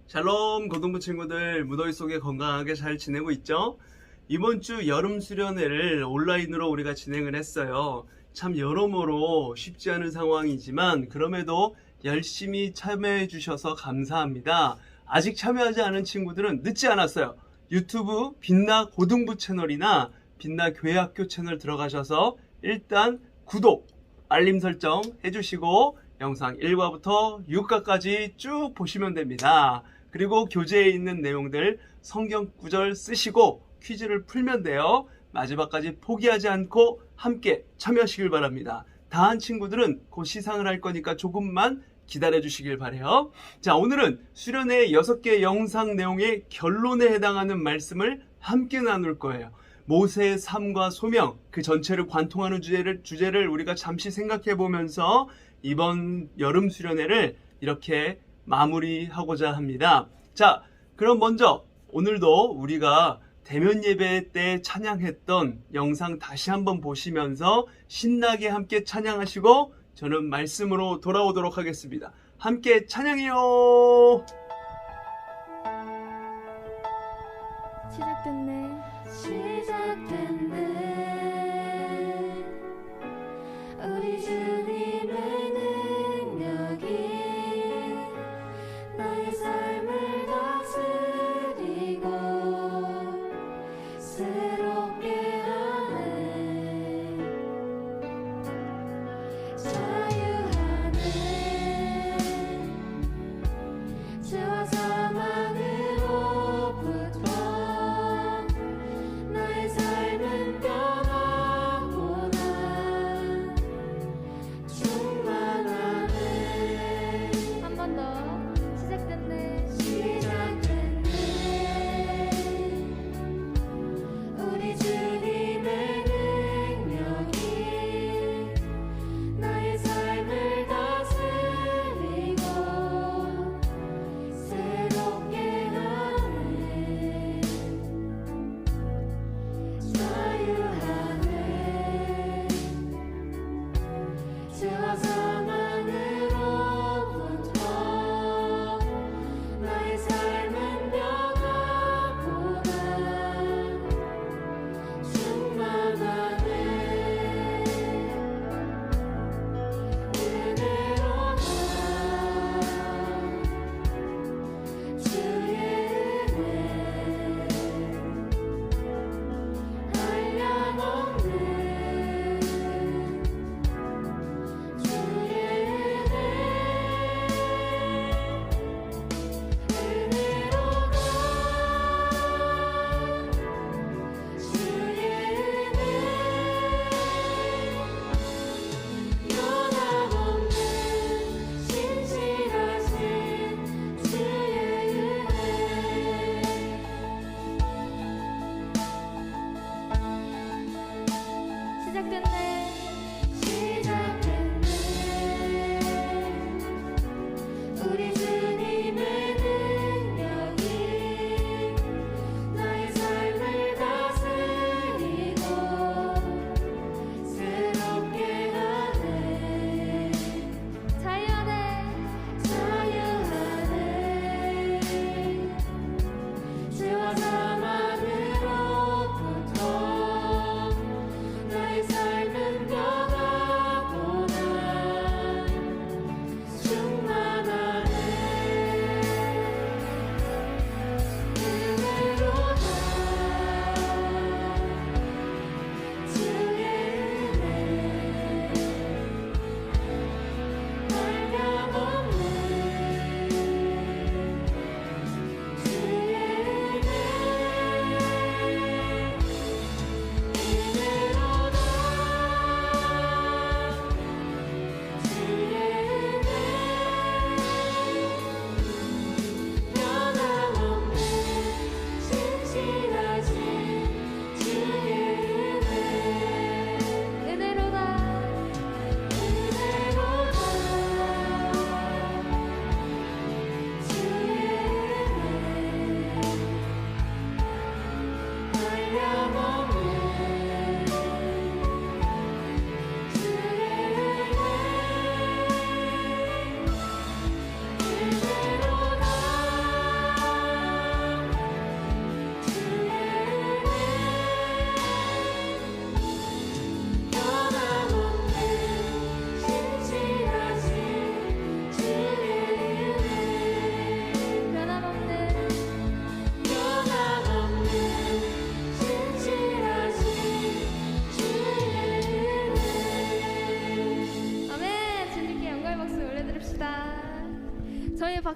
샬롬 고등부 친구들, 무더위 속에 건강하게 잘 지내고 있죠? 이번 주 여름 수련회를 온라인으로 우리가 진행을 했어요. 참 여러모로 쉽지 않은 상황이지만 그럼에도 열심히 참여해 주셔서 감사합니다. 아직 참여하지 않은 친구들은 늦지 않았어요. 유튜브 빛나 고등부 채널이나 빛나 교회학교 채널 들어가셔서 일단 구독, 알림 설정 해주시고 영상 1과부터 6과까지 쭉 보시면 됩니다. 그리고 교재에 있는 내용들 성경 구절 쓰시고 퀴즈를 풀면 돼요. 마지막까지 포기하지 않고 함께 참여하시길 바랍니다. 다 한 친구들은 곧 시상을 할 거니까 조금만 기다려 주시길 바래요. 자, 오늘은 수련회 6개 영상 내용의 결론에 해당하는 말씀을 함께 나눌 거예요. 모세의 삶과 소명, 그 전체를 관통하는 주제를 우리가 잠시 생각해 보면서 이번 여름 수련회를 이렇게 마무리하고자 합니다. 자, 그럼 먼저 오늘도 우리가 대면 예배 때 찬양했던 영상 다시 한번 보시면서 신나게 함께 찬양하시고 저는 말씀으로 돌아오도록 하겠습니다. 함께 찬양해요. 시작됐네. 우리 주님의 능력이 나의 삶을 다스리고 새롭게 하네. 자유하네. 죄와 사망으로부터 나의 삶은 변하고 난 충만하네. 한 번 더. 시작됐네. 우리 주님의 능력이 나의 삶을 다스리고 새롭게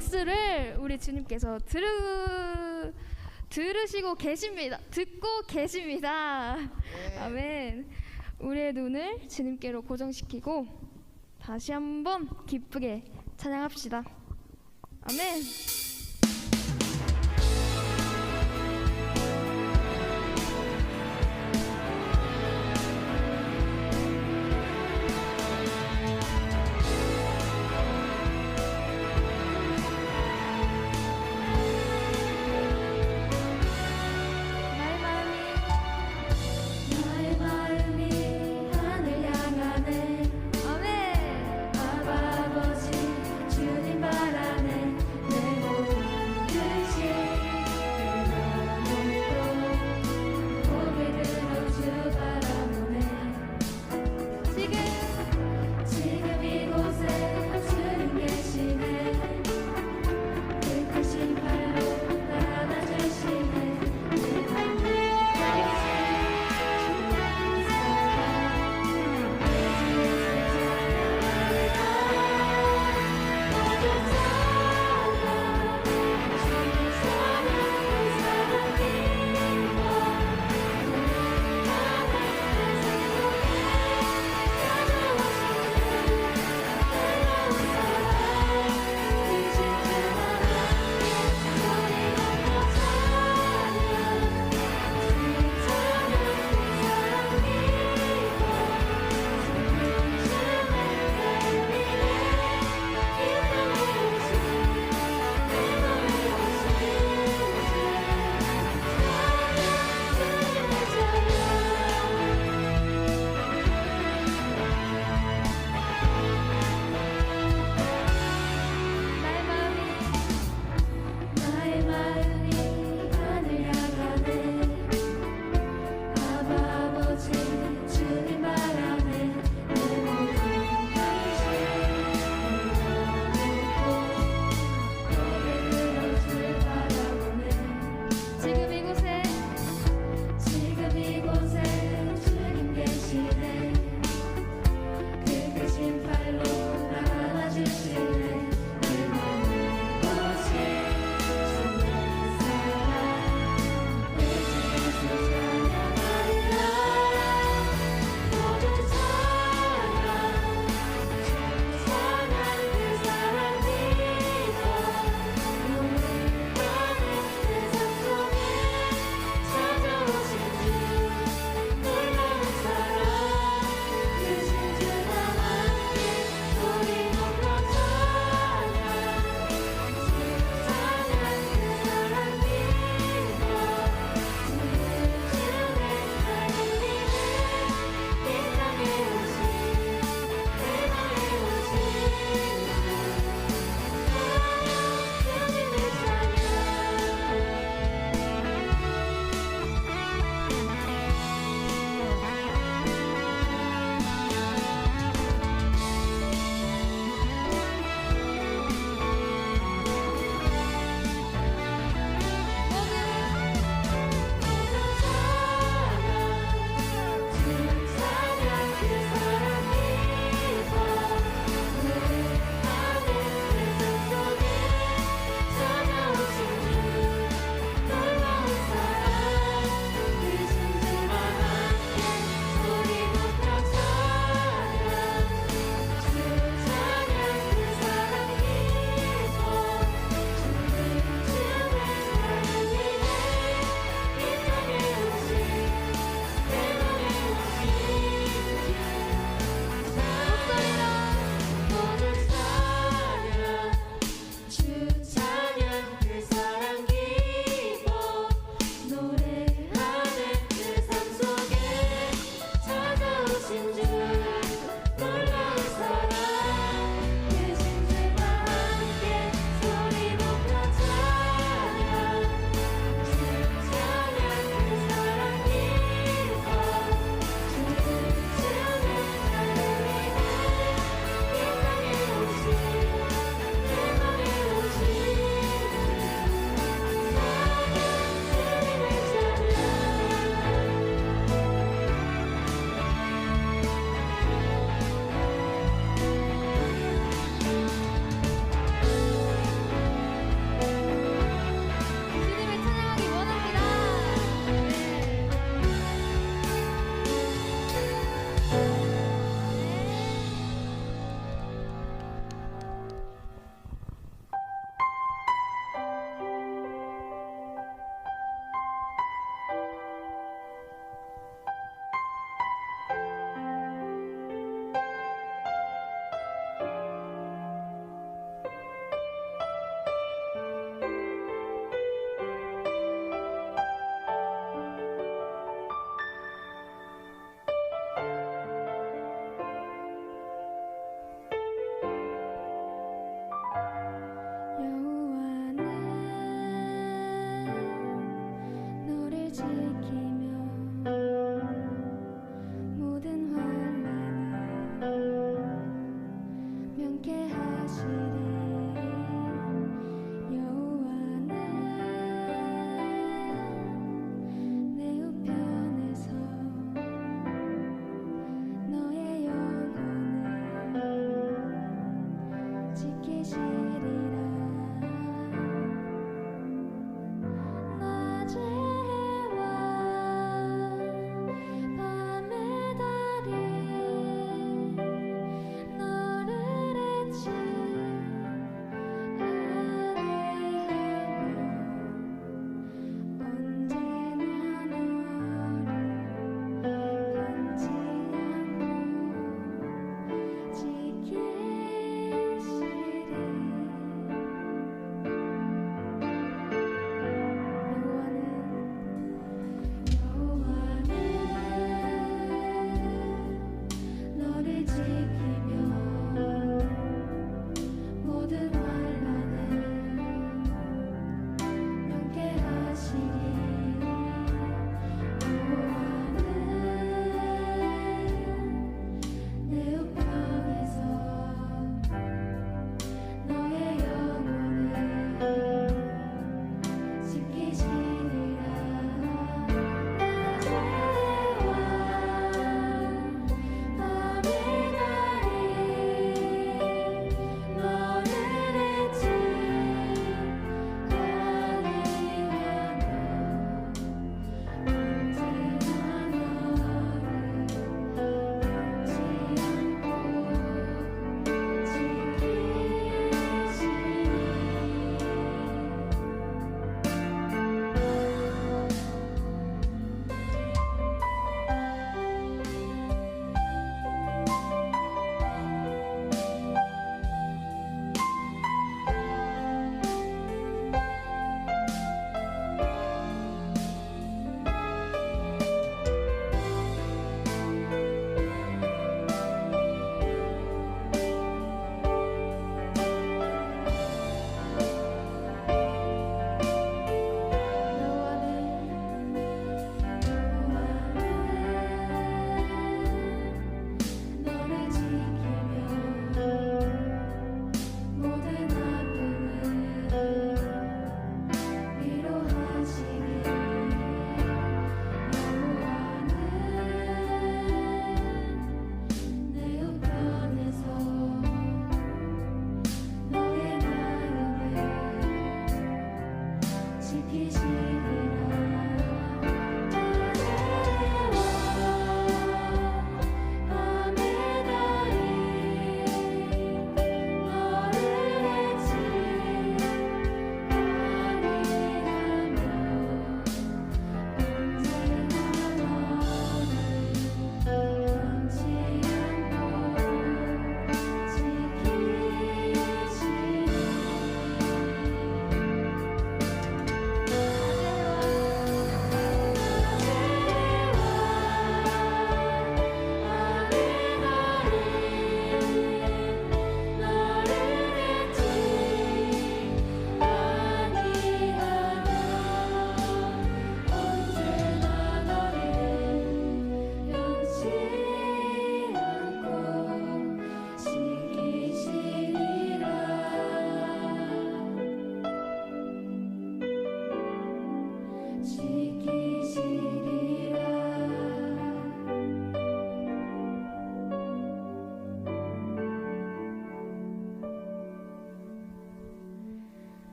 박수를 우리 주님께서 들으시고 계십니다. 듣고 계십니다. 아멘. 우리의 눈을 주님께로 고정시키고 다시 한번 기쁘게 찬양합시다. 아멘. 나의 마음이 하늘 향하네. 아멘. 아버지 주님 바라네. 내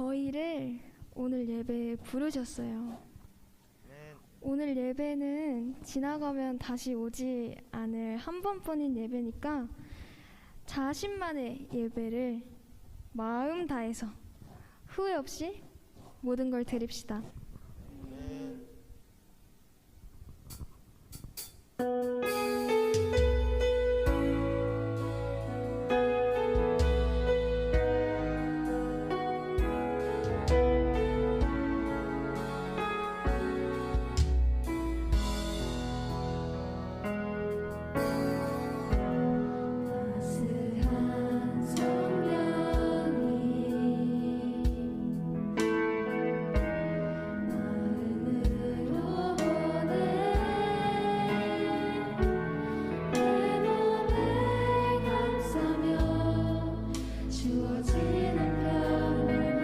저희를 오늘 예배에 부르셨어요. 오늘 예배는 지나가면 다시 오지 않을 한 번뿐인 예배니까 자신만의 예배를 마음 다해서 후회 없이 모든 걸 드립시다. 따스한 성령이 마음으로 보내 내 몸을 감싸며 주어지는 평온함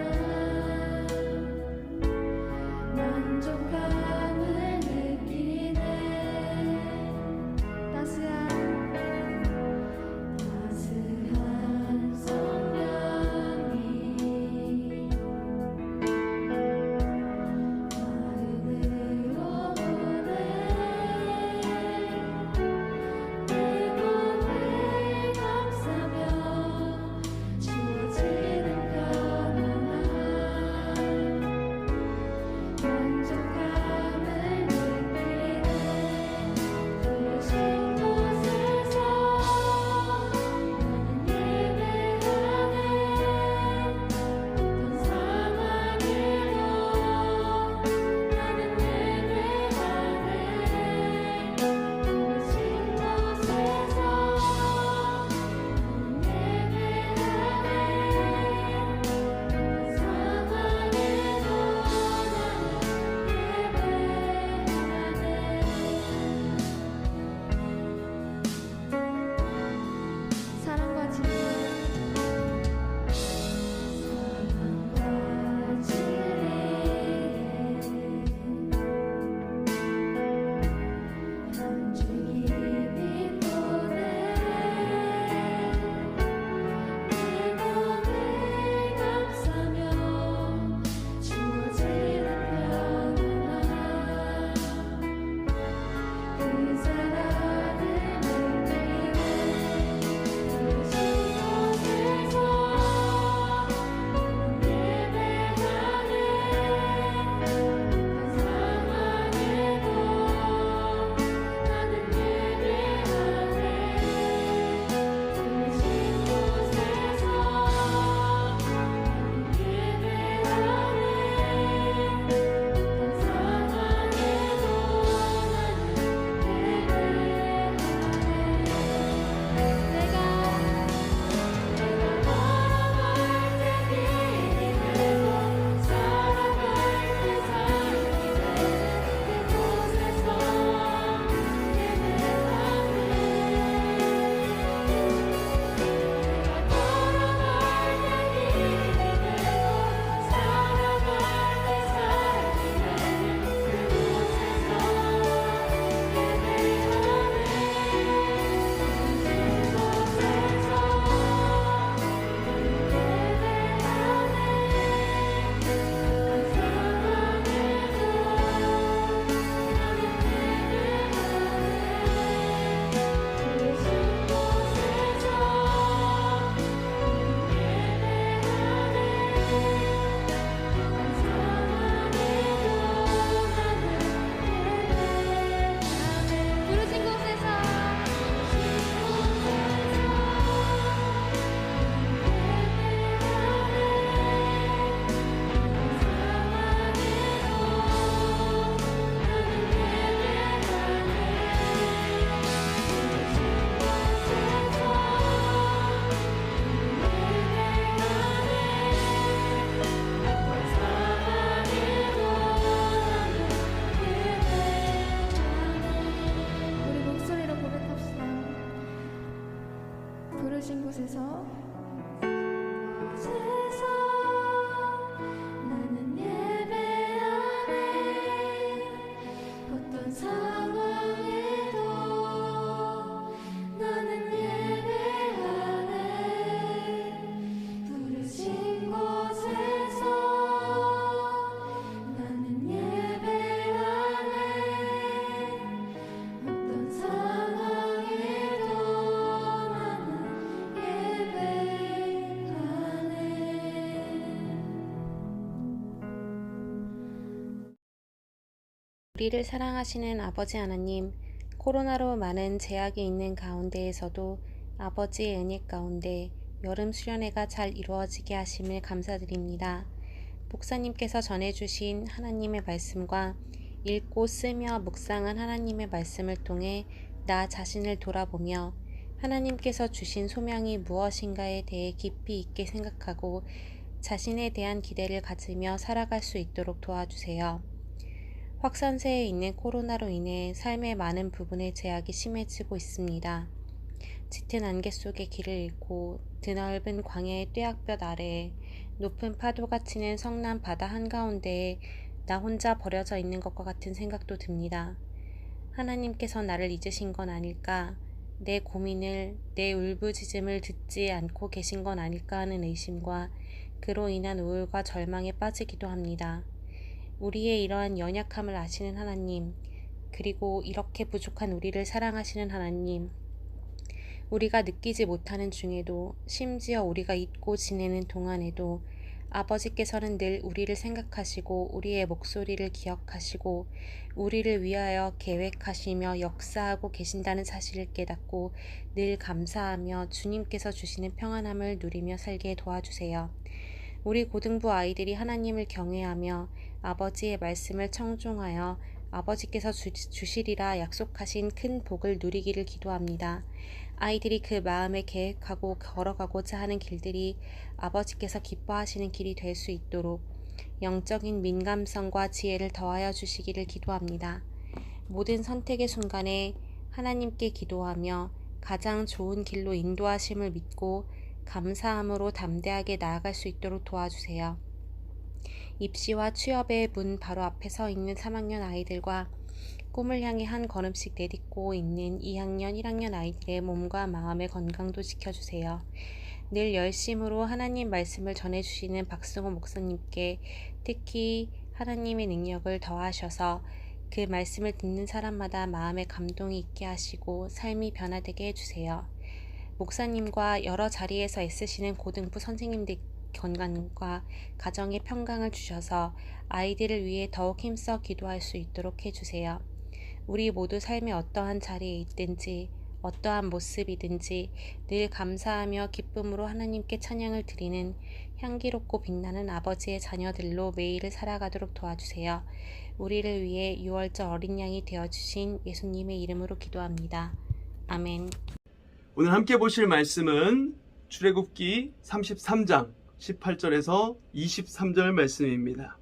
만족감을 느끼네 따스한 성령이 마음으로 보내 내 몸을 감싸며 주어지는 평온함 만족감을 느끼네 부르신 곳에서 사랑과 진리 그 사랑을 부르신 곳에서 우리 목소리로 고백합시다. 부르신 곳에서 나는 예배하네 어떤 상황에도 나는 예배하네 부르신 곳에서 우리를 사랑하시는 아버지 하나님, 코로나로 많은 제약이 있는 가운데에서도 아버지의 은혜 가운데 여름 수련회가 잘 이루어지게 하심을 감사드립니다. 목사님께서 전해주신 하나님의 말씀과 읽고 쓰며 묵상한 하나님의 말씀을 통해 나 자신을 돌아보며 하나님께서 주신 소명이 무엇인가에 대해 깊이 있게 생각하고 자신에 대한 기대를 가지며 살아갈 수 있도록 도와주세요. 확산세에 있는 코로나로 인해 삶의 많은 부분에 제약이 심해지고 있습니다. 짙은 안개 속에 길을 잃고 드넓은 광야의 뙤약볕 아래에 높은 파도가 치는 성난 바다 한가운데에 나 혼자 버려져 있는 것과 같은 생각도 듭니다. 하나님께서 나를 잊으신 건 아닐까? 내 고민을, 내 울부짖음을 듣지 않고 계신 건 아닐까 하는 의심과 그로 인한 우울과 절망에 빠지기도 합니다. 우리의 이러한 연약함을 아시는 하나님, 그리고 이렇게 부족한 우리를 사랑하시는 하나님, 우리가 느끼지 못하는 중에도 심지어 우리가 잊고 지내는 동안에도 아버지께서는 늘 우리를 생각하시고 우리의 목소리를 기억하시고 우리를 위하여 계획하시며 역사하고 계신다는 사실을 깨닫고 늘 감사하며 주님께서 주시는 평안함을 누리며 살게 도와주세요. 우리 고등부 아이들이 하나님을 경외하며 아버지의 말씀을 청종하여 아버지께서 주시리라 약속하신 큰 복을 누리기를 기도합니다. 아이들이 그 마음에 계획하고 걸어가고자 하는 길들이 아버지께서 기뻐하시는 길이 될 수 있도록 영적인 민감성과 지혜를 더하여 주시기를 기도합니다. 모든 선택의 순간에 하나님께 기도하며 가장 좋은 길로 인도하심을 믿고 감사함으로 담대하게 나아갈 수 있도록 도와주세요. 입시와 취업의 문 바로 앞에 서 있는 3학년 아이들과 꿈을 향해 한 걸음씩 내딛고 있는 2학년, 1학년 아이들의 몸과 마음의 건강도 지켜주세요. 늘 열심으로 하나님 말씀을 전해주시는 박승호 목사님께 특히 하나님의 능력을 더하셔서 그 말씀을 듣는 사람마다 마음의 감동이 있게 하시고 삶이 변화되게 해주세요. 목사님과 여러 자리에서 애쓰시는 고등부 선생님들 건강과 가정의 평강을 주셔서 아이들을 위해 더욱 힘써 기도할 수 있도록 해주세요. 우리 모두 삶의 어떠한 자리에 있든지 어떠한 모습이든지 늘 감사하며 기쁨으로 하나님께 찬양을 드리는 향기롭고 빛나는 아버지의 자녀들로 매일을 살아가도록 도와주세요. 우리를 위해 6월절 어린 양이 되어주신 예수님의 이름으로 기도합니다. 아멘. 오늘 함께 보실 말씀은 출애굽기 33장 18절에서 23절 말씀입니다.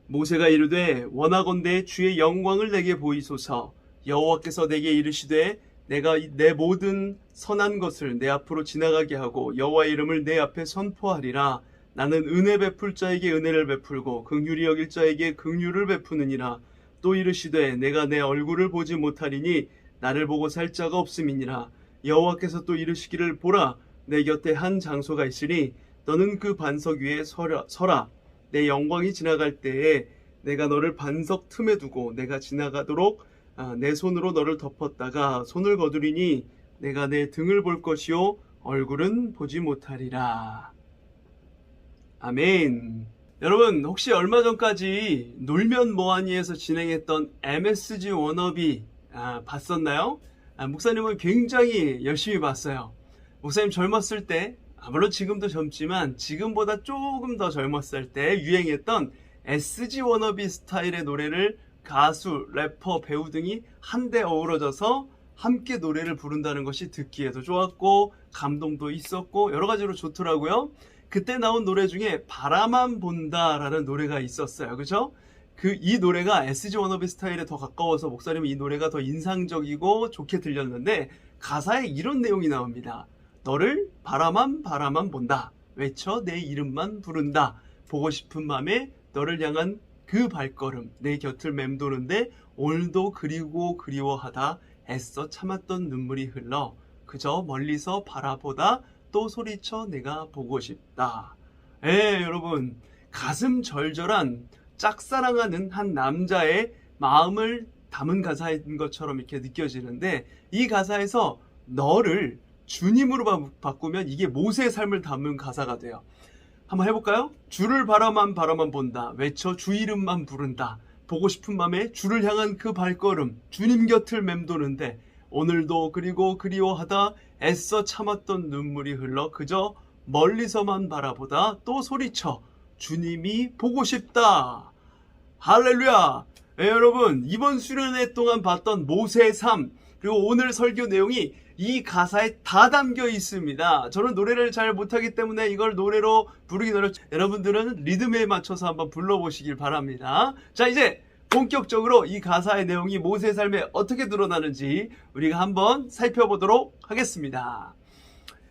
모세가 이르되 원하건대 주의 영광을 내게 보이소서. 여호와께서 내게 이르시되 내가 내 모든 선한 것을 내 앞으로 지나가게 하고 여호와의 이름을 내 앞에 선포하리라. 나는 은혜 베풀 자에게 은혜를 베풀고 긍휼히 여길 자에게 긍휼을 베푸느니라. 또 이르시되 내가 내 얼굴을 보지 못하리니 나를 보고 살 자가 없음이니라. 여호와께서 또 이르시기를 보라 내 곁에 한 장소가 있으니 너는 그 반석 위에 서라. 내 영광이 지나갈 때에 내가 너를 반석 틈에 두고 내가 지나가도록 내 손으로 너를 덮었다가 손을 거두리니 내가 내 등을 볼 것이요 얼굴은 보지 못하리라. 아멘. 여러분 혹시 얼마 전까지 놀면 뭐하니에서 진행했던 MSG 워너비 봤었나요? 목사님은 굉장히 열심히 봤어요. 목사님 젊었을 때 물론 지금도 젊지만 지금보다 조금 더 젊었을 때 유행했던 SG 워너비 스타일의 노래를 가수, 래퍼, 배우 등이 한데 어우러져서 함께 노래를 부른다는 것이 듣기에도 좋았고 감동도 있었고 여러 가지로 좋더라고요. 그때 나온 노래 중에 바라만 본다 라는 노래가 있었어요. 그죠? 이 노래가 SG 워너비 스타일에 더 가까워서 목사님은 이 노래가 더 인상적이고 좋게 들렸는데 가사에 이런 내용이 나옵니다. 너를 바라만 본다. 외쳐 내 이름만 부른다. 보고 싶은 맘에 너를 향한 그 발걸음 내 곁을 맴도는데 오늘도 그리고 그리워하다 애써 참았던 눈물이 흘러 그저 멀리서 바라보다 또 소리쳐 내가 보고 싶다. 여러분 가슴 절절한 짝사랑하는 한 남자의 마음을 담은 가사인 것처럼 이렇게 느껴지는데 이 가사에서 너를 주님으로 바꾸면 이게 모세의 삶을 담은 가사가 돼요. 한번 해볼까요? 주를 바라만 본다. 외쳐 주 이름만 부른다. 보고 싶은 맘에 주를 향한 그 발걸음, 주님 곁을 맴도는데 오늘도 그리고 그리워하다 애써 참았던 눈물이 흘러 그저 멀리서만 바라보다 또 소리쳐 주님이 보고 싶다. 할렐루야. 여러분, 이번 수련회 동안 봤던 모세의 삶, 그리고 오늘 설교 내용이 이 가사에 다 담겨 있습니다. 저는 노래를 잘 못하기 때문에 이걸 노래로 부르긴 어렵죠. 여러분들은 리듬에 맞춰서 한번 불러보시길 바랍니다. 자, 이제 본격적으로 이 가사의 내용이 모세의 삶에 어떻게 드러나는지 우리가 한번 살펴보도록 하겠습니다.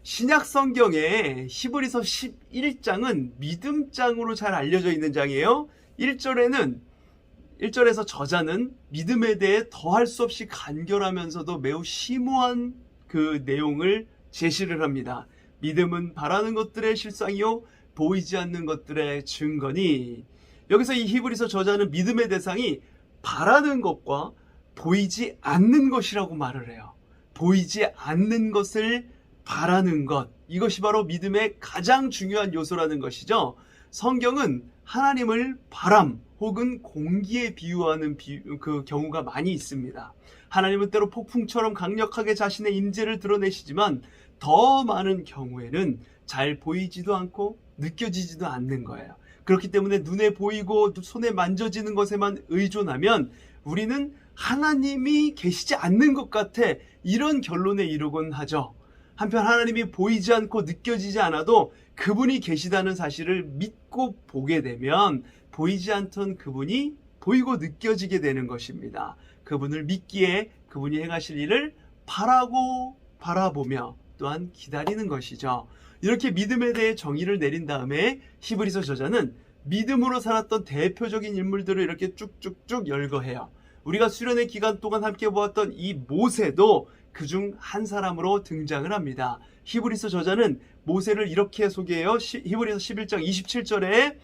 신약 성경의 히브리서 11장은 믿음장으로 잘 알려져 있는 장이에요. 1절에서 저자는 믿음에 대해 더할 수 없이 간결하면서도 매우 심오한 그 내용을 제시를 합니다. 믿음은 바라는 것들의 실상이요 보이지 않는 것들의 증거니. 여기서 이 히브리서 저자는 믿음의 대상이 바라는 것과 보이지 않는 것이라고 말을 해요. 보이지 않는 것을 바라는 것, 이것이 바로 믿음의 가장 중요한 요소라는 것이죠. 성경은 하나님을 바람 혹은 공기에 비유하는 그 경우가 많이 있습니다. 하나님은 때로 폭풍처럼 강력하게 자신의 임재를 드러내시지만 더 많은 경우에는 잘 보이지도 않고 느껴지지도 않는 거예요. 그렇기 때문에 눈에 보이고 손에 만져지는 것에만 의존하면 우리는 하나님이 계시지 않는 것 같아, 이런 결론에 이르곤 하죠. 한편 하나님이 보이지 않고 느껴지지 않아도 그분이 계시다는 사실을 믿고 보게 되면 보이지 않던 그분이 보이고 느껴지게 되는 것입니다. 그분을 믿기에 그분이 행하실 일을 바라보며 또한 기다리는 것이죠. 이렇게 믿음에 대해 정의를 내린 다음에 히브리서 저자는 믿음으로 살았던 대표적인 인물들을 이렇게 쭉쭉쭉 열거해요. 우리가 수련회 기간 동안 함께 보았던 이 모세도 그중 한 사람으로 등장을 합니다. 히브리서 저자는 모세를 이렇게 소개해요. 히브리서 11장 27절에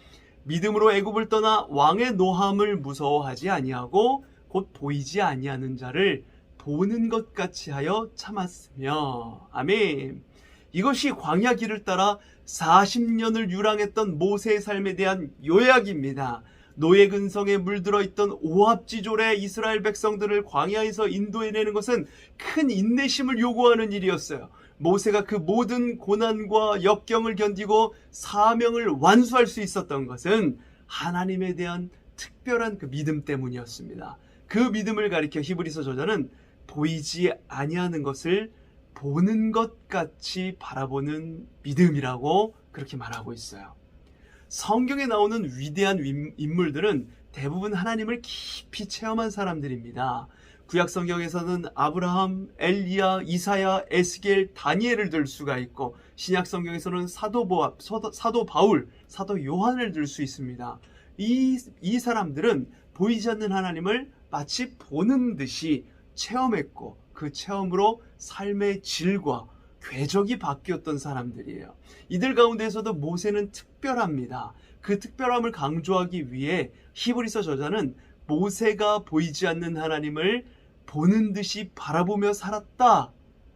믿음으로 애굽을 떠나 왕의 노함을 무서워하지 아니하고 곧 보이지 아니하는 자를 보는 것 같이 하여 참았으며. 아멘. 이것이 광야 길을 따라 40년을 유랑했던 모세의 삶에 대한 요약입니다. 노예 근성에 물들어 있던 오합지졸의 이스라엘 백성들을 광야에서 인도해내는 것은 큰 인내심을 요구하는 일이었어요. 모세가 그 모든 고난과 역경을 견디고 사명을 완수할 수 있었던 것은 하나님에 대한 특별한 그 믿음 때문이었습니다. 그 믿음을 가리켜 히브리서 저자는 보이지 아니하는 것을 보는 것 같이 바라보는 믿음이라고 그렇게 말하고 있어요. 성경에 나오는 위대한 인물들은 대부분 하나님을 깊이 체험한 사람들입니다. 구약 성경에서는 아브라함, 엘리야, 이사야, 에스겔, 다니엘을 들 수가 있고, 신약 성경에서는 사도 바울, 사도 요한을 들 수 있습니다. 이 사람들은 보이지 않는 하나님을 마치 보는 듯이 체험했고 그 체험으로 삶의 질과 궤적이 바뀌었던 사람들이에요. 이들 가운데에서도 모세는 특별합니다. 그 특별함을 강조하기 위해 히브리서 저자는 모세가 보이지 않는 하나님을 보는 듯이 바라보며 살았다,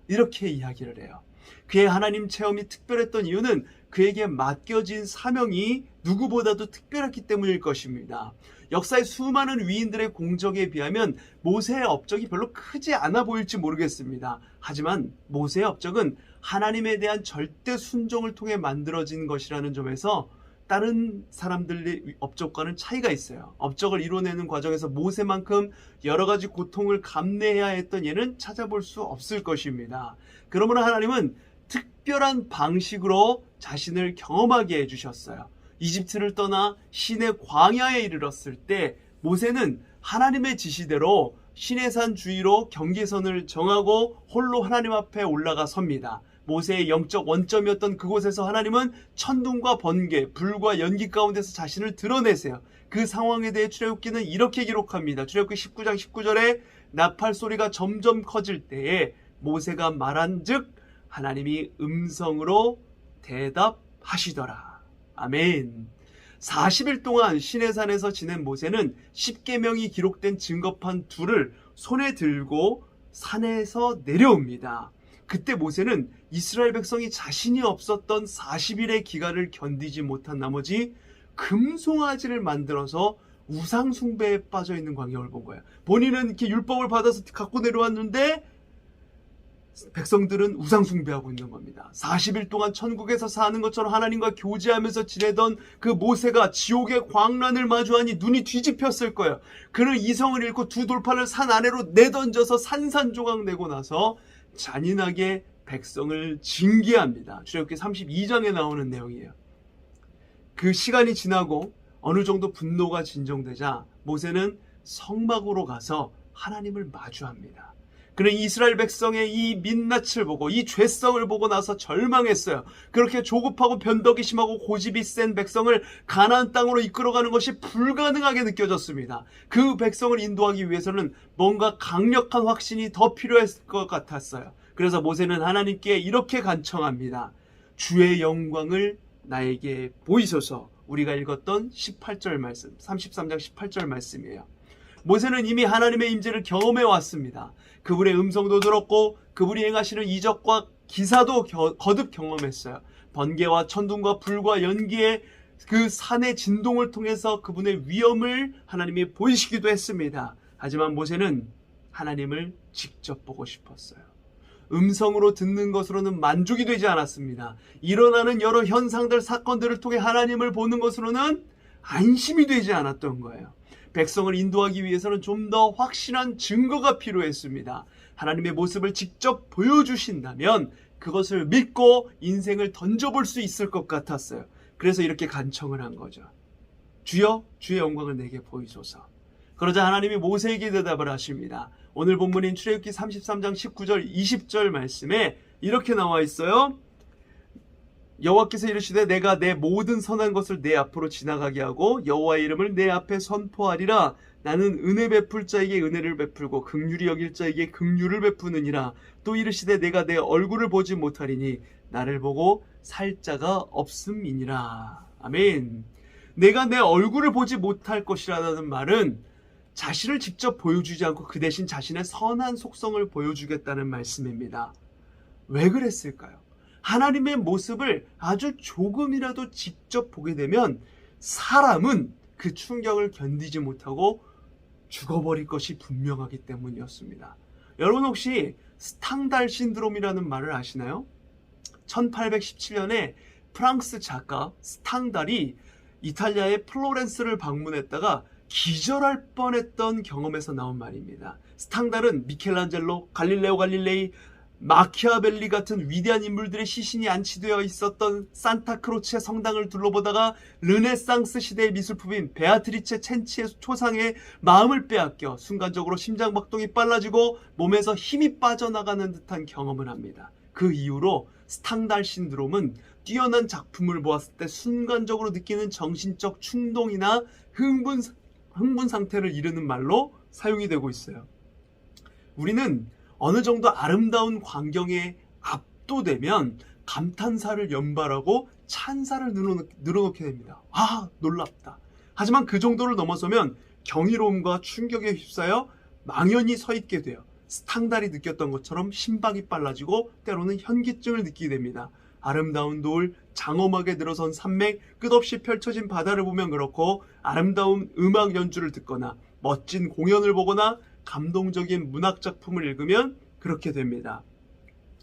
이렇게 이야기를 해요. 그의 하나님 체험이 특별했던 이유는 그에게 맡겨진 사명이 누구보다도 특별했기 때문일 것입니다. 역사의 수많은 위인들의 공적에 비하면 모세의 업적이 별로 크지 않아 보일지 모르겠습니다. 하지만 모세의 업적은 하나님에 대한 절대 순종을 통해 만들어진 것이라는 점에서 다른 사람들의 업적과는 차이가 있어요. 업적을 이뤄내는 과정에서 모세만큼 여러 가지 고통을 감내해야 했던 예는 찾아볼 수 없을 것입니다. 그러므로 하나님은 특별한 방식으로 자신을 경험하게 해주셨어요. 이집트를 떠나 시내 광야에 이르렀을 때 모세는 하나님의 지시대로 시내산 주위로 경계선을 정하고 홀로 하나님 앞에 올라가 섭니다. 모세의 영적 원점이었던 그곳에서 하나님은 천둥과 번개, 불과 연기 가운데서 자신을 드러내세요. 그 상황에 대해 출애굽기는 이렇게 기록합니다. 출애굽기 19장 19절에 나팔 소리가 점점 커질 때에 모세가 말한즉 하나님이 음성으로 대답하시더라. 아멘. 40일 동안 시내산에서 지낸 모세는 십계명이 기록된 증거판 둘을 손에 들고 산에서 내려옵니다. 그때 모세는 이스라엘 백성이 자신이 없었던 40일의 기간을 견디지 못한 나머지 금송아지를 만들어서 우상 숭배에 빠져 있는 광경을 본 거예요. 본인은 이렇게 율법을 받아서 갖고 내려왔는데 백성들은 우상 숭배하고 있는 겁니다. 40일 동안 천국에서 사는 것처럼 하나님과 교제하면서 지내던 그 모세가 지옥의 광란을 마주하니 눈이 뒤집혔을 거예요. 그는 이성을 잃고 두 돌판을 산 아래로 내던져서 산산조각 내고 나서 잔인하게 백성을 징계합니다. 출애굽기 32장에 나오는 내용이에요. 그 시간이 지나고 어느 정도 분노가 진정되자 모세는 성막으로 가서 하나님을 마주합니다. 그는 이스라엘 백성의 이 민낯을 보고 이 죄성을 보고 나서 절망했어요. 그렇게 조급하고 변덕이 심하고 고집이 센 백성을 가나안 땅으로 이끌어가는 것이 불가능하게 느껴졌습니다. 그 백성을 인도하기 위해서는 뭔가 강력한 확신이 더 필요했을 것 같았어요. 그래서 모세는 하나님께 이렇게 간청합니다. 주의 영광을 나에게 보이소서. 우리가 읽었던 18절 말씀, 33장 18절 말씀이에요. 모세는 이미 하나님의 임재를 경험해 왔습니다. 그분의 음성도 들었고 그분이 행하시는 이적과 기사도 거듭 경험했어요. 번개와 천둥과 불과 연기의 그 산의 진동을 통해서 그분의 위엄을 하나님이 보이시기도 했습니다. 하지만 모세는 하나님을 직접 보고 싶었어요. 음성으로 듣는 것으로는 만족이 되지 않았습니다. 일어나는 여러 현상들, 사건들을 통해 하나님을 보는 것으로는 안심이 되지 않았던 거예요. 백성을 인도하기 위해서는 좀 더 확실한 증거가 필요했습니다. 하나님의 모습을 직접 보여주신다면 그것을 믿고 인생을 던져볼 수 있을 것 같았어요. 그래서 이렇게 간청을 한 거죠. 주여, 주의 영광을 내게 보이소서. 그러자 하나님이 모세에게 대답을 하십니다. 오늘 본문인 출애굽기 33장 19절 20절 말씀에 이렇게 나와 있어요. 여호와께서 이르시되 내가 내 모든 선한 것을 내 앞으로 지나가게 하고 여호와의 이름을 내 앞에 선포하리라. 나는 은혜 베풀 자에게 은혜를 베풀고 긍휼히 여길 자에게 긍휼을 베푸느니라. 또 이르시되 내가 내 얼굴을 보지 못하리니 나를 보고 살 자가 없음이니라. 아멘. 내가 내 얼굴을 보지 못할 것이라는 말은 자신을 직접 보여주지 않고 그 대신 자신의 선한 속성을 보여주겠다는 말씀입니다. 왜 그랬을까요? 하나님의 모습을 아주 조금이라도 직접 보게 되면 사람은 그 충격을 견디지 못하고 죽어버릴 것이 분명하기 때문이었습니다. 여러분 혹시 스탕달 신드롬이라는 말을 아시나요? 1817년에 프랑스 작가 스탕달이 이탈리아의 플로렌스를 방문했다가 기절할 뻔했던 경험에서 나온 말입니다. 스탕달은 미켈란젤로, 갈릴레오 갈릴레이, 마키아벨리 같은 위대한 인물들의 시신이 안치되어 있었던 산타크로체 성당을 둘러보다가 르네상스 시대의 미술품인 베아트리체 첸치의 초상에 마음을 빼앗겨 순간적으로 심장박동이 빨라지고 몸에서 힘이 빠져나가는 듯한 경험을 합니다. 그 이후로 스탕달 신드롬은 뛰어난 작품을 보았을 때 순간적으로 느끼는 정신적 충동이나 흥분 상태를 이르는 말로 사용이 되고 있어요. 우리는 어느 정도 아름다운 광경에 압도되면 감탄사를 연발하고 찬사를 늘어놓게 됩니다. 아, 놀랍다. 하지만 그 정도를 넘어서면 경이로움과 충격에 휩싸여 망연히 서 있게 돼요. 스탕달이 느꼈던 것처럼 심박이 빨라지고 때로는 현기증을 느끼게 됩니다. 아름다운 노을, 장엄하게 늘어선 산맥, 끝없이 펼쳐진 바다를 보면 그렇고 아름다운 음악 연주를 듣거나 멋진 공연을 보거나 감동적인 문학작품을 읽으면 그렇게 됩니다.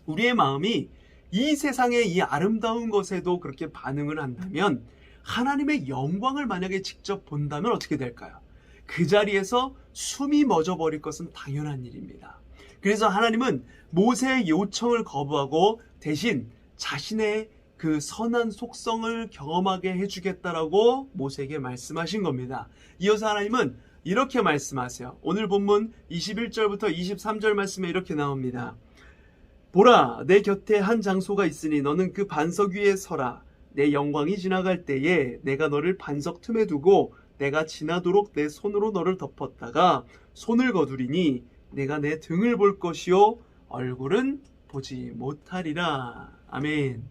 우리의 마음이 이 세상의 이 아름다운 것에도 그렇게 반응을 한다면 하나님의 영광을 만약에 직접 본다면 어떻게 될까요? 그 자리에서 숨이 멎어버릴 것은 당연한 일입니다. 그래서 하나님은 모세의 요청을 거부하고 대신 자신의 그 선한 속성을 경험하게 해주겠다라고 모세에게 말씀하신 겁니다. 이어서 하나님은 이렇게 말씀하세요. 오늘 본문 21절부터 23절 말씀에 이렇게 나옵니다. 보라, 내 곁에 한 장소가 있으니 너는 그 반석 위에 서라. 내 영광이 지나갈 때에 내가 너를 반석 틈에 두고 내가 지나도록 내 손으로 너를 덮었다가 손을 거두리니 내가 내 등을 볼 것이요 얼굴은 보지 못하리라. 아멘.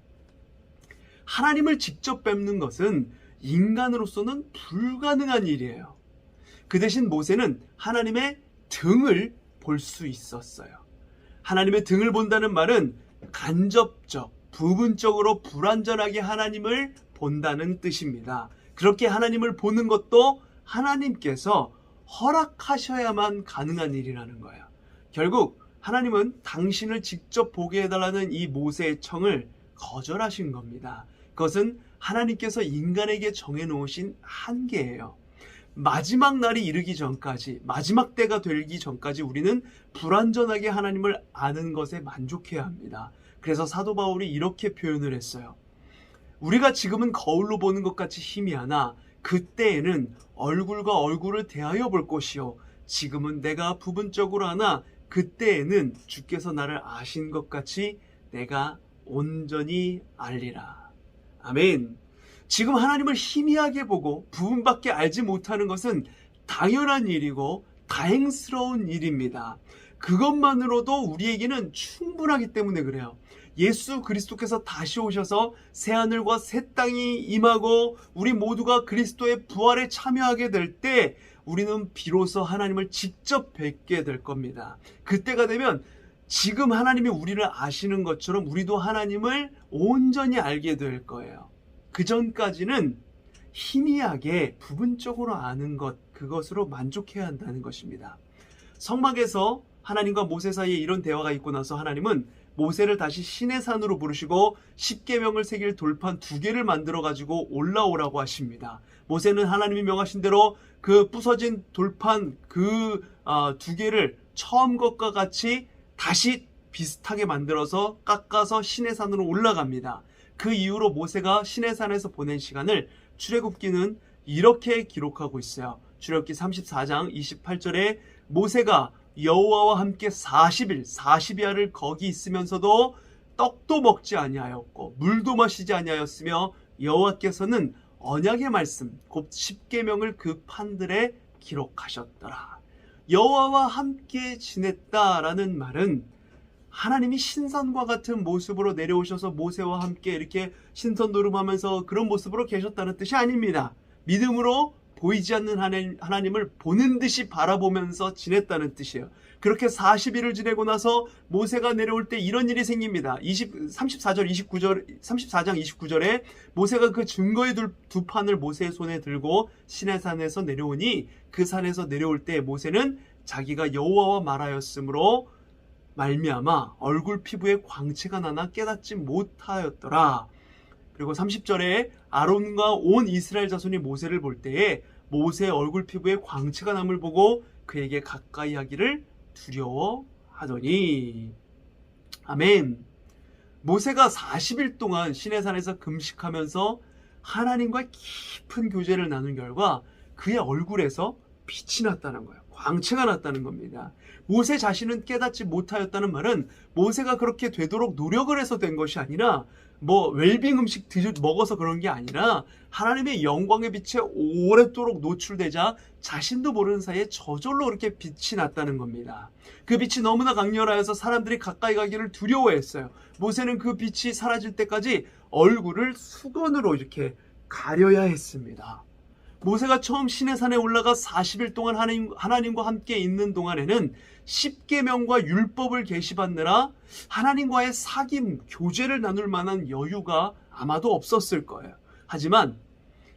하나님을 직접 뵙는 것은 인간으로서는 불가능한 일이에요. 그 대신 모세는 하나님의 등을 볼 수 있었어요. 하나님의 등을 본다는 말은 간접적, 부분적으로 불완전하게 하나님을 본다는 뜻입니다. 그렇게 하나님을 보는 것도 하나님께서 허락하셔야만 가능한 일이라는 거예요. 결국 하나님은 당신을 직접 보게 해달라는 이 모세의 청을 거절하신 겁니다. 그것은 하나님께서 인간에게 정해놓으신 한계예요. 마지막 날이 이르기 전까지, 마지막 때가 되기 전까지 우리는 불완전하게 하나님을 아는 것에 만족해야 합니다. 그래서 사도 바울이 이렇게 표현을 했어요. 우리가 지금은 거울로 보는 것 같이 희미하나 그때에는 얼굴과 얼굴을 대하여 볼 것이요 지금은 내가 부분적으로 하나 그때에는 주께서 나를 아신 것 같이 내가 온전히 알리라. 아멘. 지금 하나님을 희미하게 보고 부분밖에 알지 못하는 것은 당연한 일이고 다행스러운 일입니다. 그것만으로도 우리에게는 충분하기 때문에 그래요. 예수 그리스도께서 다시 오셔서 새하늘과 새 땅이 임하고 우리 모두가 그리스도의 부활에 참여하게 될 때 우리는 비로소 하나님을 직접 뵙게 될 겁니다. 그때가 되면 지금 하나님이 우리를 아시는 것처럼 우리도 하나님을 온전히 알게 될 거예요. 그 전까지는 희미하게 부분적으로 아는 것, 그것으로 만족해야 한다는 것입니다. 성막에서 하나님과 모세 사이에 이런 대화가 있고 나서 하나님은 모세를 다시 시내산으로 부르시고 십계명을 새길 돌판 2개를 만들어 가지고 올라오라고 하십니다. 모세는 하나님이 명하신 대로 그 부서진 돌판 그 2개를 처음 것과 같이 다시 비슷하게 만들어서 깎아서 시내산으로 올라갑니다. 그 이후로 모세가 시내산에서 보낸 시간을 출애굽기는 이렇게 기록하고 있어요. 출애굽기 34장 28절에 모세가 여호와와 함께 40일 40야를 거기 있으면서도 떡도 먹지 아니하였고 물도 마시지 아니하였으며 여호와께서는 언약의 말씀 곧 십계명을 그 판들에 기록하셨더라. 여호와와 함께 지냈다라는 말은 하나님이 신선과 같은 모습으로 내려오셔서 모세와 함께 이렇게 신선 노름하면서 그런 모습으로 계셨다는 뜻이 아닙니다. 믿음으로 보이지 않는 하나님을 보는 듯이 바라보면서 지냈다는 뜻이에요. 그렇게 40일을 지내고 나서 모세가 내려올 때 이런 일이 생깁니다. 34장 29절에 모세가 그 증거의 두 판을 모세의 손에 들고 시내산에서 내려오니 그 산에서 내려올 때 모세는 자기가 여호와와 말하였으므로 말미암아 얼굴 피부에 광채가 나나 깨닫지 못하였더라. 그리고 30절에 아론과 온 이스라엘 자손이 모세를 볼 때에 모세의 얼굴 피부에 광채가 남을 보고 그에게 가까이 하기를 두려워하더니. 아멘. 모세가 40일 동안 시내산에서 금식하면서 하나님과 깊은 교제를 나눈 결과 그의 얼굴에서 빛이 났다는 거예요. 광채가 났다는 겁니다. 모세 자신은 깨닫지 못하였다는 말은 모세가 그렇게 되도록 노력을 해서 된 것이 아니라 웰빙 음식 먹어서 그런 게 아니라 하나님의 영광의 빛에 오랫도록 노출되자 자신도 모르는 사이에 저절로 그렇게 빛이 났다는 겁니다. 그 빛이 너무나 강렬하여서 사람들이 가까이 가기를 두려워했어요. 모세는 그 빛이 사라질 때까지 얼굴을 수건으로 이렇게 가려야 했습니다. 모세가 처음 시내산에 올라가 40일 동안 하나님과 함께 있는 동안에는 십계명과 율법을 계시받느라 하나님과의 사귐, 교제를 나눌 만한 여유가 아마도 없었을 거예요. 하지만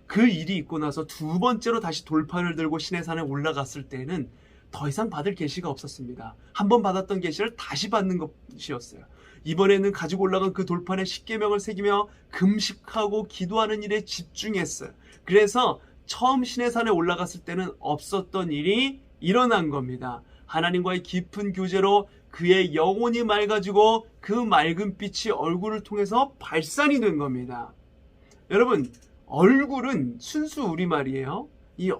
그 일이 있고 나서 2번째로 다시 돌판을 들고 시내산에 올라갔을 때는 더 이상 받을 계시가 없었습니다. 한 번 받았던 계시를 다시 받는 것이었어요. 이번에는 가지고 올라간 그 돌판에 십계명을 새기며 금식하고 기도하는 일에 집중했어요. 그래서 처음 시내산에 올라갔을 때는 없었던 일이 일어난 겁니다. 하나님과의 깊은 교제로 그의 영혼이 맑아지고 그 맑은 빛이 얼굴을 통해서 발산이 된 겁니다. 여러분, 얼굴은 순수 우리말이에요. 이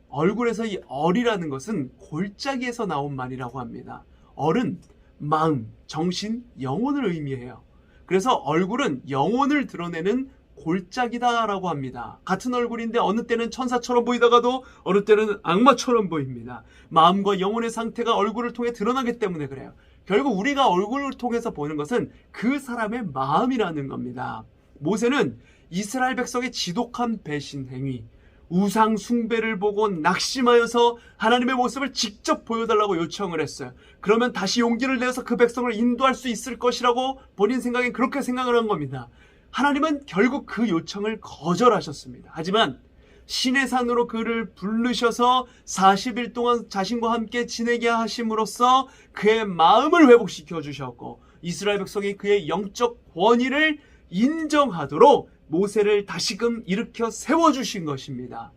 얼굴에서 이 얼이라는 것은 골짜기에서 나온 말이라고 합니다. 얼은 마음, 정신, 영혼을 의미해요. 그래서 얼굴은 영혼을 드러내는 골짜기다라고 합니다. 같은 얼굴인데 어느 때는 천사처럼 보이다가도 어느 때는 악마처럼 보입니다. 마음과 영혼의 상태가 얼굴을 통해 드러나기 때문에 그래요. 결국 우리가 얼굴을 통해서 보는 것은 그 사람의 마음이라는 겁니다. 모세는 이스라엘 백성의 지독한 배신 행위, 우상 숭배를 보고 낙심하여서 하나님의 모습을 직접 보여달라고 요청을 했어요. 그러면 다시 용기를 내서 그 백성을 인도할 수 있을 것이라고 본인 생각엔 그렇게 생각을 한 겁니다. 하나님은 결국 그 요청을 거절하셨습니다. 하지만 신의 산으로 그를 부르셔서 40일 동안 자신과 함께 지내게 하심으로써 그의 마음을 회복시켜 주셨고 이스라엘 백성이 그의 영적 권위를 인정하도록 모세를 다시금 일으켜 세워주신 것입니다.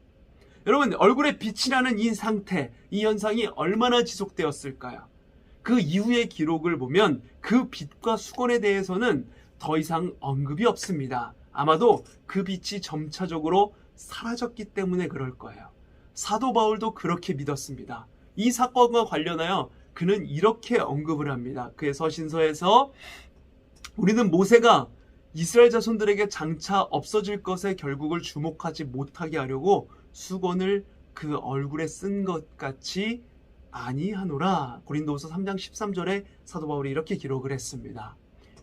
여러분, 얼굴에 빛이 나는 이 상태, 이 현상이 얼마나 지속되었을까요? 그 이후의 기록을 보면 그 빛과 수건에 대해서는 더 이상 언급이 없습니다. 아마도 그 빛이 점차적으로 사라졌기 때문에 그럴 거예요. 사도 바울도 그렇게 믿었습니다. 이 사건과 관련하여 그는 이렇게 언급을 합니다. 그의 서신서에서 우리는 모세가 이스라엘 자손들에게 장차 없어질 것에 결국을 주목하지 못하게 하려고 수건을 그 얼굴에 쓴 것 같이 아니하노라. 고린도후서 3장 13절에 사도 바울이 이렇게 기록을 했습니다.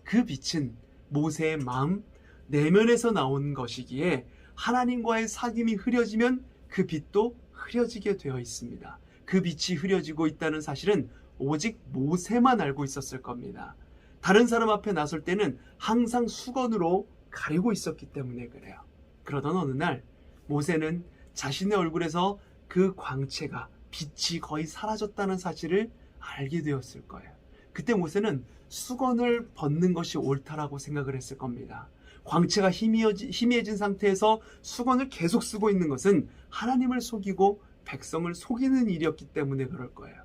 그 빛은 모세의 마음 내면에서 나온 것이기에 하나님과의 사귐이 흐려지면 그 빛도 흐려지게 되어 있습니다. 그 빛이 흐려지고 있다는 사실은 오직 모세만 알고 있었을 겁니다. 다른 사람 앞에 나설 때는 항상 수건으로 가리고 있었기 때문에 그래요. 그러던 어느 날 모세는 자신의 얼굴에서 그 광채가 빛이 거의 사라졌다는 사실을 알게 되었을 거예요. 그때 모세는 수건을 벗는 것이 옳다라고 생각을 했을 겁니다. 광채가 희미해진 상태에서 수건을 계속 쓰고 있는 것은 하나님을 속이고 백성을 속이는 일이었기 때문에 그럴 거예요.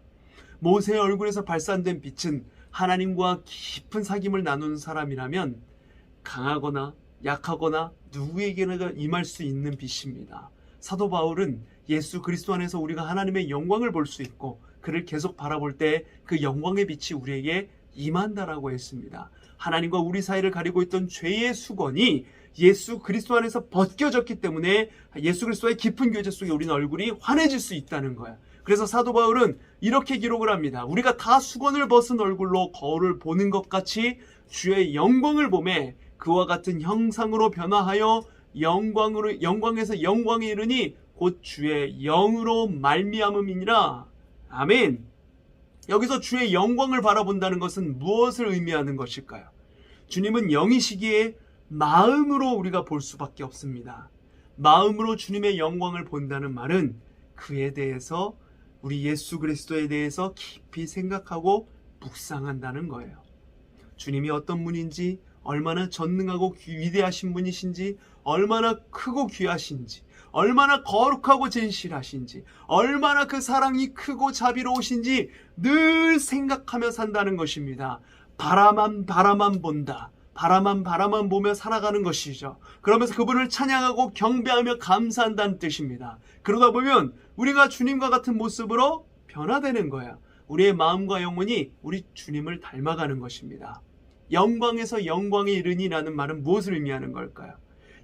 모세의 얼굴에서 발산된 빛은 하나님과 깊은 사귐을 나누는 사람이라면 강하거나 약하거나 누구에게나 임할 수 있는 빛입니다. 사도 바울은 예수 그리스도 안에서 우리가 하나님의 영광을 볼 수 있고 그를 계속 바라볼 때 그 영광의 빛이 우리에게 임한다라고 했습니다. 하나님과 우리 사이를 가리고 있던 죄의 수건이 예수 그리스도 안에서 벗겨졌기 때문에 예수 그리스도의 깊은 교제 속에 우리는 얼굴이 환해질 수 있다는 거야. 그래서 사도 바울은 이렇게 기록을 합니다. 우리가 다 수건을 벗은 얼굴로 거울을 보는 것 같이 주의 영광을 보매 그와 같은 형상으로 변화하여 영광에서 영광에 이르니 곧 주의 영으로 말미암음이니라. 아멘. 여기서 주의 영광을 바라본다는 것은 무엇을 의미하는 것일까요? 주님은 영이시기에 마음으로 우리가 볼 수밖에 없습니다. 마음으로 주님의 영광을 본다는 말은 그에 대해서 우리 예수 그리스도에 대해서 깊이 생각하고 묵상한다는 거예요. 주님이 어떤 분인지, 얼마나 전능하고 위대하신 분이신지, 얼마나 크고 귀하신지, 얼마나 거룩하고 진실하신지, 얼마나 그 사랑이 크고 자비로우신지 늘 생각하며 산다는 것입니다. 바라만 본다. 바라만 보며 살아가는 것이죠. 그러면서 그분을 찬양하고 경배하며 감사한다는 뜻입니다. 그러다 보면 우리가 주님과 같은 모습으로 변화되는 거예요. 우리의 마음과 영혼이 우리 주님을 닮아가는 것입니다. 영광에서 영광에 이르니라는 말은 무엇을 의미하는 걸까요?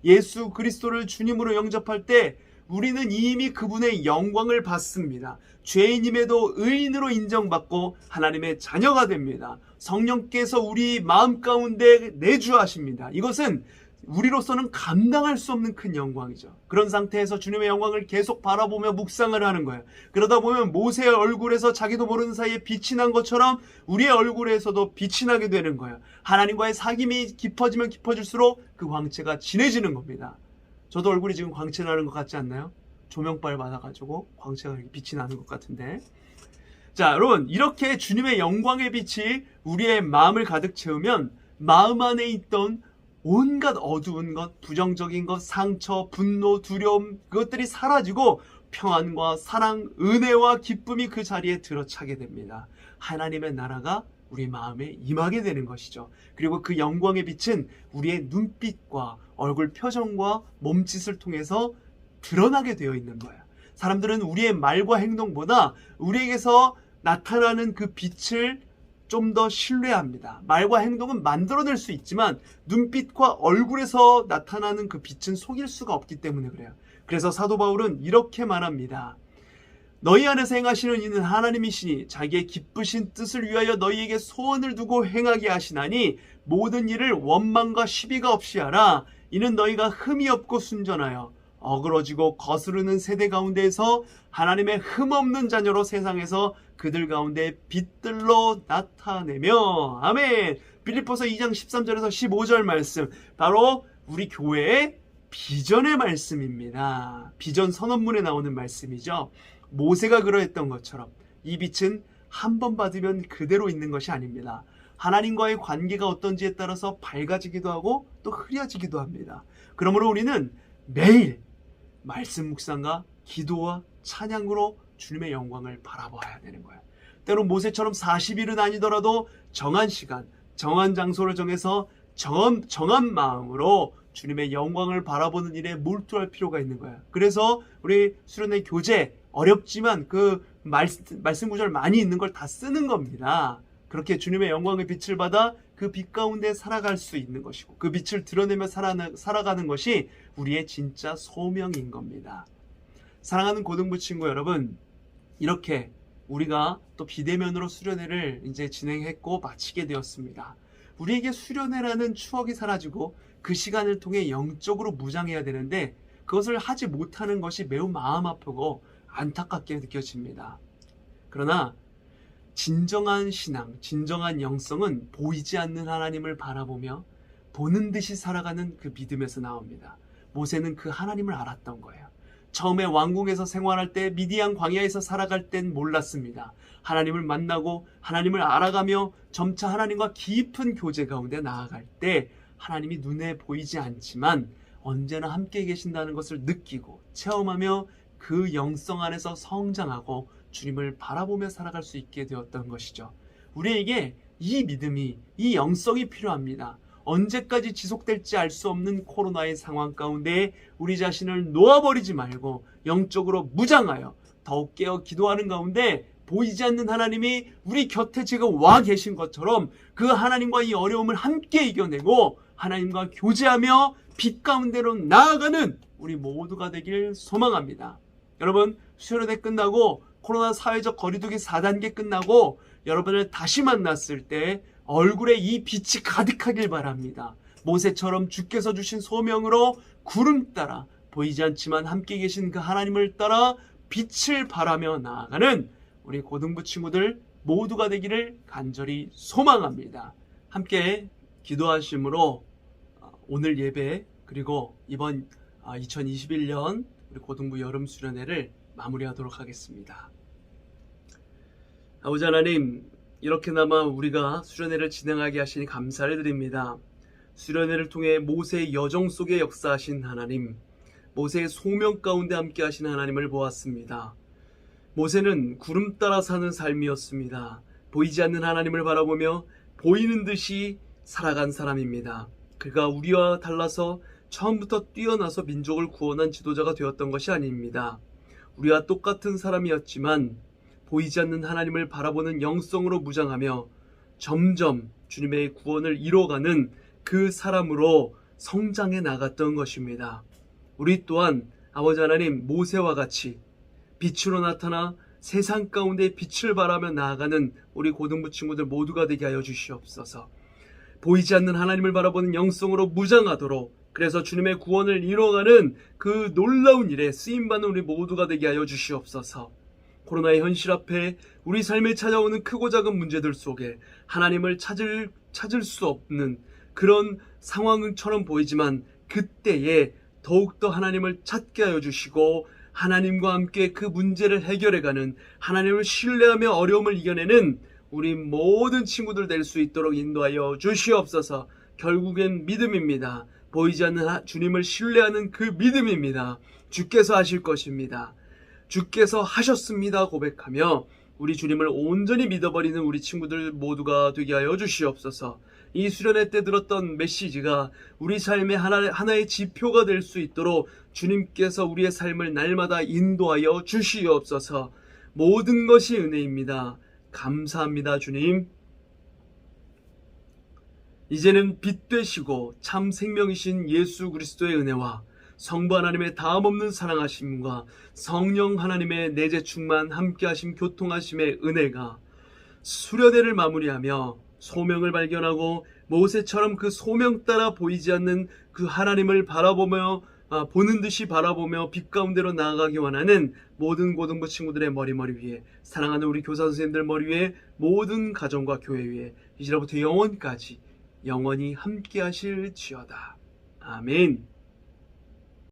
예수 그리스도를 주님으로 영접할 때 우리는 이미 그분의 영광을 받습니다. 죄인임에도 의인으로 인정받고 하나님의 자녀가 됩니다. 성령께서 우리 마음 가운데 내주하십니다. 이것은 우리로서는 감당할 수 없는 큰 영광이죠. 그런 상태에서 주님의 영광을 계속 바라보며 묵상을 하는 거예요. 그러다 보면 모세의 얼굴에서 자기도 모르는 사이에 빛이 난 것처럼 우리의 얼굴에서도 빛이 나게 되는 거예요. 하나님과의 사귐이 깊어지면 깊어질수록 그 광채가 진해지는 겁니다. 저도 얼굴이 지금 광채 나는 것 같지 않나요? 조명빨 받아가지고 광채가 빛이 나는 것 같은데. 자, 여러분, 이렇게 주님의 영광의 빛이 우리의 마음을 가득 채우면 마음 안에 있던 온갖 어두운 것, 부정적인 것, 상처, 분노, 두려움, 그것들이 사라지고 평안과 사랑, 은혜와 기쁨이 그 자리에 들어차게 됩니다. 하나님의 나라가 우리 마음에 임하게 되는 것이죠. 그리고 그 영광의 빛은 우리의 눈빛과 얼굴 표정과 몸짓을 통해서 드러나게 되어 있는 거예요. 사람들은 우리의 말과 행동보다 우리에게서 나타나는 그 빛을 좀 더 신뢰합니다. 말과 행동은 만들어낼 수 있지만 눈빛과 얼굴에서 나타나는 그 빛은 속일 수가 없기 때문에 그래요. 그래서 사도 바울은 이렇게 말합니다. 너희 안에서 행하시는 이는 하나님이시니 자기의 기쁘신 뜻을 위하여 너희에게 소원을 두고 행하게 하시나니 모든 일을 원망과 시비가 없이 하라. 이는 너희가 흠이 없고 순전하여 어그러지고 거스르는 세대 가운데에서 하나님의 흠없는 자녀로 세상에서 그들 가운데 빛들로 나타내며. 아멘. 빌립보서 2장 13절에서 15절 말씀, 바로 우리 교회의 비전의 말씀입니다. 비전 선언문에 나오는 말씀이죠. 모세가 그러했던 것처럼 이 빛은 한 번 받으면 그대로 있는 것이 아닙니다. 하나님과의 관계가 어떤지에 따라서 밝아지기도 하고 또 흐려지기도 합니다. 그러므로 우리는 매일 말씀 묵상과 기도와 찬양으로 주님의 영광을 바라봐야 되는 거예요. 때로 모세처럼 40일은 아니더라도 정한 시간, 정한 장소를 정해서 정한 마음으로 주님의 영광을 바라보는 일에 몰두할 필요가 있는 거예요. 그래서 우리 수련회 교재 어렵지만 그 말씀 구절 많이 있는 걸 다 쓰는 겁니다. 그렇게 주님의 영광의 빛을 받아 그 빛 가운데 살아갈 수 있는 것이고 그 빛을 드러내며 살아가는 것이 우리의 진짜 소명인 겁니다. 사랑하는 고등부 친구 여러분, 이렇게 우리가 또 비대면으로 수련회를 이제 진행했고 마치게 되었습니다. 우리에게 수련회라는 추억이 사라지고 그 시간을 통해 영적으로 무장해야 되는데 그것을 하지 못하는 것이 매우 마음 아프고 안타깝게 느껴집니다. 그러나 진정한 신앙, 진정한 영성은 보이지 않는 하나님을 바라보며 보는 듯이 살아가는 그 믿음에서 나옵니다. 모세는 그 하나님을 알았던 거예요. 처음에 왕궁에서 생활할 때 미디안 광야에서 살아갈 땐 몰랐습니다. 하나님을 만나고 하나님을 알아가며 점차 하나님과 깊은 교제 가운데 나아갈 때 하나님이 눈에 보이지 않지만 언제나 함께 계신다는 것을 느끼고 체험하며 그 영성 안에서 성장하고 주님을 바라보며 살아갈 수 있게 되었던 것이죠. 우리에게 이 믿음이, 이 영성이 필요합니다. 언제까지 지속될지 알 수 없는 코로나의 상황 가운데 우리 자신을 놓아버리지 말고 영적으로 무장하여 더욱 깨어 기도하는 가운데 보이지 않는 하나님이 우리 곁에 지금 와 계신 것처럼 그 하나님과 이 어려움을 함께 이겨내고 하나님과 교제하며 빛 가운데로 나아가는 우리 모두가 되길 소망합니다. 여러분, 수련회 끝나고 코로나 사회적 거리두기 4단계 끝나고 여러분을 다시 만났을 때 얼굴에 이 빛이 가득하길 바랍니다. 모세처럼 주께서 주신 소명으로 구름 따라 보이지 않지만 함께 계신 그 하나님을 따라 빛을 발하며 나아가는 우리 고등부 친구들 모두가 되기를 간절히 소망합니다. 함께 기도하심으로 오늘 예배 그리고 이번 2021년 우리 고등부 여름 수련회를 마무리하도록 하겠습니다. 아버지 하나님, 이렇게나마 우리가 수련회를 진행하게 하시니 감사를 드립니다. 수련회를 통해 모세의 여정 속에 역사하신 하나님, 모세의 소명 가운데 함께 하신 하나님을 보았습니다. 모세는 구름 따라 사는 삶이었습니다. 보이지 않는 하나님을 바라보며 보이는 듯이 살아간 사람입니다. 그가 우리와 달라서 처음부터 뛰어나서 민족을 구원한 지도자가 되었던 것이 아닙니다. 우리와 똑같은 사람이었지만 보이지 않는 하나님을 바라보는 영성으로 무장하며 점점 주님의 구원을 이뤄가는 그 사람으로 성장해 나갔던 것입니다. 우리 또한 아버지 하나님, 모세와 같이 빛으로 나타나 세상 가운데 빛을 발하며 나아가는 우리 고등부 친구들 모두가 되게 하여 주시옵소서. 보이지 않는 하나님을 바라보는 영성으로 무장하도록, 그래서 주님의 구원을 이뤄가는 그 놀라운 일에 쓰임받는 우리 모두가 되게 하여 주시옵소서. 코로나의 현실 앞에 우리 삶에 찾아오는 크고 작은 문제들 속에 하나님을 찾을 수 없는 그런 상황처럼 보이지만 그때에 더욱더 하나님을 찾게 하여 주시고 하나님과 함께 그 문제를 해결해가는, 하나님을 신뢰하며 어려움을 이겨내는 우리 모든 친구들 될 수 있도록 인도하여 주시옵소서. 결국엔 믿음입니다. 보이지 않는 주님을 신뢰하는 그 믿음입니다. 주께서 하실 것입니다. 주께서 하셨습니다 고백하며 우리 주님을 온전히 믿어버리는 우리 친구들 모두가 되게 하여 주시옵소서. 이 수련회 때 들었던 메시지가 우리 삶의 하나의 지표가 될 수 있도록 주님께서 우리의 삶을 날마다 인도하여 주시옵소서. 모든 것이 은혜입니다. 감사합니다 주님. 이제는 빛 되시고 참 생명이신 예수 그리스도의 은혜와 성부 하나님의 다함없는 사랑하심과 성령 하나님의 내재 충만 함께하심 교통하심의 은혜가 수련회를 마무리하며 소명을 발견하고 모세처럼 그 소명 따라 보이지 않는 그 하나님을 바라보며 보는 듯이 바라보며 빛 가운데로 나아가기 원하는 모든 고등부 친구들의 머리 위에, 사랑하는 우리 교사 선생님들 머리 위에, 모든 가정과 교회 위에 이제로부터 영원까지 영원히 함께 하실지어다. 아멘.